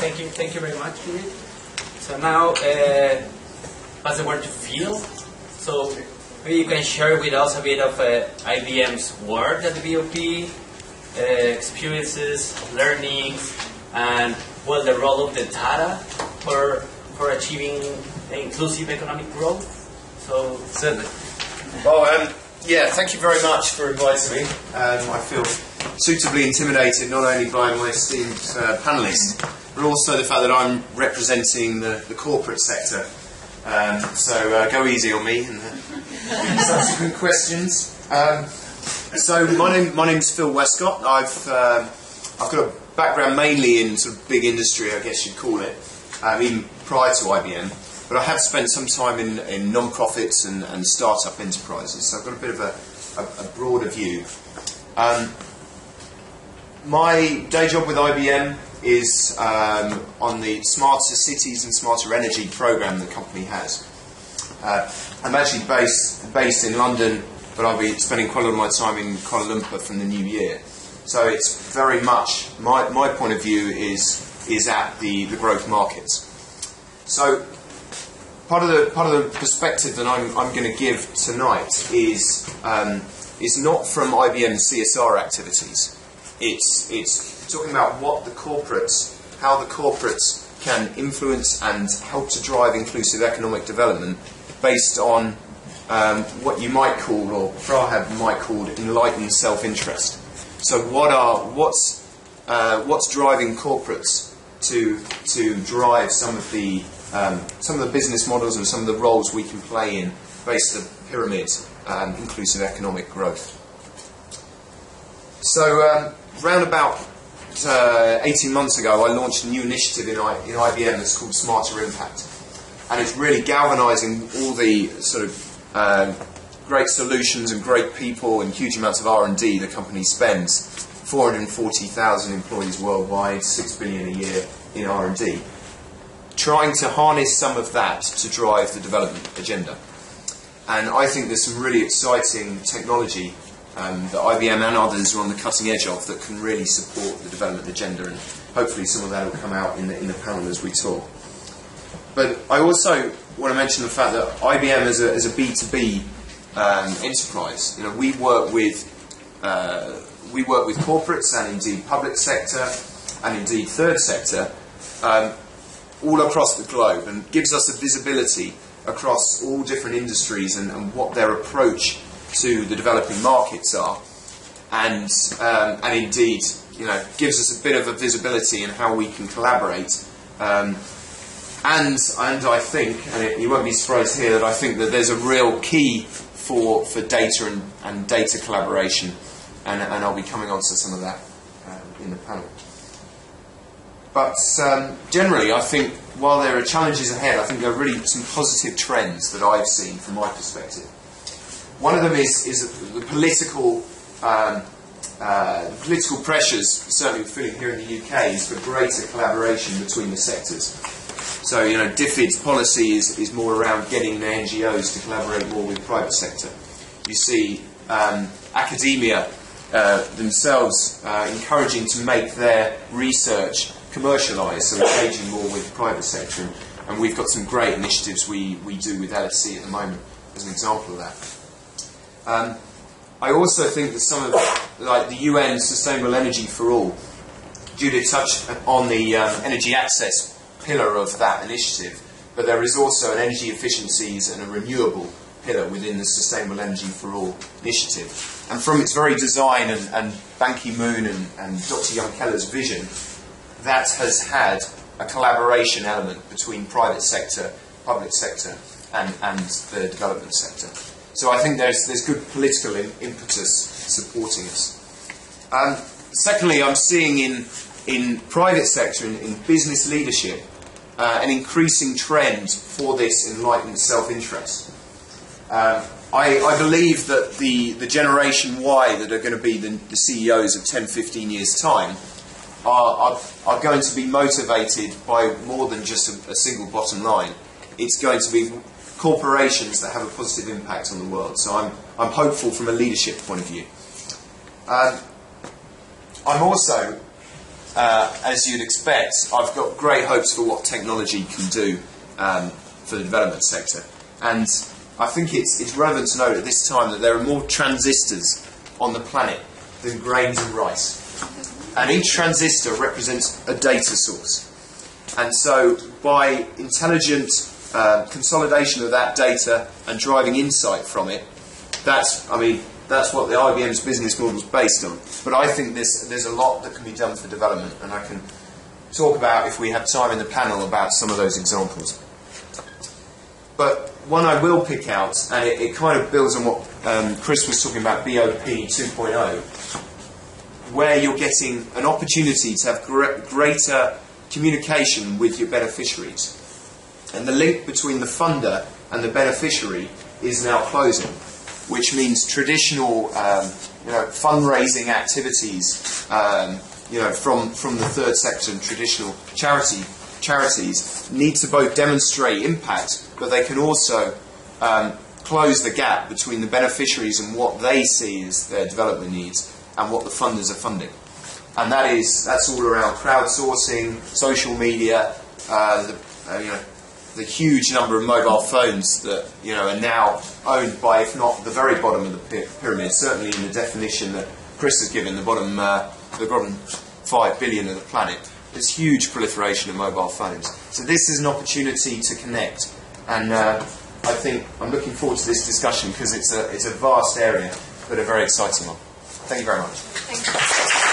Thank you very much, Judith. So now, pass the word to Phil. So maybe you can share with us a bit of IBM's work at the BOP, experiences, learnings, and well, the role of the data for achieving inclusive economic growth. So certainly. Well, yeah, thank you very much for inviting me. I feel suitably intimidated not only by my esteemed panellists, but also the fact that I'm representing the corporate sector. So go easy on me and subsequent questions. So my name's Phil Westcott. I've got a background mainly in sort of big industry, I guess you'd call it, even prior to IBM. But I have spent some time in non-profits and start-up enterprises, so I've got a bit of a broader view. My day job with IBM is on the Smarter Cities and Smarter Energy program the company has. I'm actually based in London, but I'll be spending quite a lot of my time in Kuala Lumpur from the new year. So it's very much, my point of view is at the growth markets. So part of the perspective that I'm going to give tonight is not from IBM's CSR activities. It's talking about what how the corporates can influence and help to drive inclusive economic development based on what you might call, or Prahab might call, enlightened self-interest. So what's driving corporates to drive some of the business models and some of the roles we can play in based on pyramid inclusive economic growth. So round about 18 months ago, I launched a new initiative in IBM that's called Smarter Impact, and it's really galvanising all the sort of great solutions and great people and huge amounts of R&D the company spends. 440,000 employees worldwide, 6 billion a year in R&D, trying to harness some of that to drive the development agenda. And I think there's some really exciting technology that IBM and others are on the cutting edge of that can really support the development agenda, and hopefully some of that will come out in the panel as we talk. But I also want to mention the fact that IBM as a B2B enterprise, we work with corporates and indeed public sector and indeed third sector all across the globe, and gives us a visibility across all different industries and what their approach to the developing markets are, and indeed gives us a bit of a visibility in how we can collaborate. And I think, and you won't be surprised here, that I think that there's a real key for data and data collaboration, and I'll be coming on to some of that in the panel. But generally, I think while there are challenges ahead, I think there are really some positive trends that I've seen from my perspective. One of them is the political pressures, certainly we're feeling here in the UK, is for greater collaboration between the sectors. So, DFID's policy is more around getting the NGOs to collaborate more with the private sector. You see academia themselves encouraging to make their research commercialised, so engaging more with the private sector. And we've got some great initiatives we do with LSE at the moment as an example of that. I also think that some of, like the UN Sustainable Energy for All, Judith touched on the energy access pillar of that initiative, but there is also an energy efficiencies and a renewable pillar within the Sustainable Energy for All initiative. And from its very design and Ban Ki-moon and Dr. Young Keller's vision, that has had a collaboration element between private sector, public sector and the development sector. So I think there's good political impetus supporting us. Secondly, I'm seeing in private sector, in business leadership, an increasing trend for this enlightened self-interest. I believe that the Generation Y that are going to be the CEOs of 10, 15 years' time are going to be motivated by more than just a single bottom line. It's going to be corporations that have a positive impact on the world. So I'm hopeful from a leadership point of view. I'm also as you'd expect, I've got great hopes for what technology can do for the development sector. And I think it's relevant to note at this time that there are more transistors on the planet than grains of rice. And each transistor represents a data source. And so by intelligent consolidation of that data and driving insight from it, that's what the IBM's business model is based on. But I think there's a lot that can be done for development, and I can talk about, if we have time in the panel, about some of those examples. But one I will pick out, and it kind of builds on what Chris was talking about, BOP 2.0, where you're getting an opportunity to have greater communication with your beneficiaries. And the link between the funder and the beneficiary is now closing, which means traditional fundraising activities from the third sector and traditional charities need to both demonstrate impact, but they can also close the gap between the beneficiaries and what they see as their development needs and what the funders are funding. And that's all around crowdsourcing, social media, the huge number of mobile phones that are now owned by, if not the very bottom of the pyramid, certainly in the definition that Chris has given, the bottom 5 billion of the planet. There's huge proliferation of mobile phones. So this is an opportunity to connect, and I think I'm looking forward to this discussion because it's a vast area, but a very exciting one. Thank you very much. Thank you.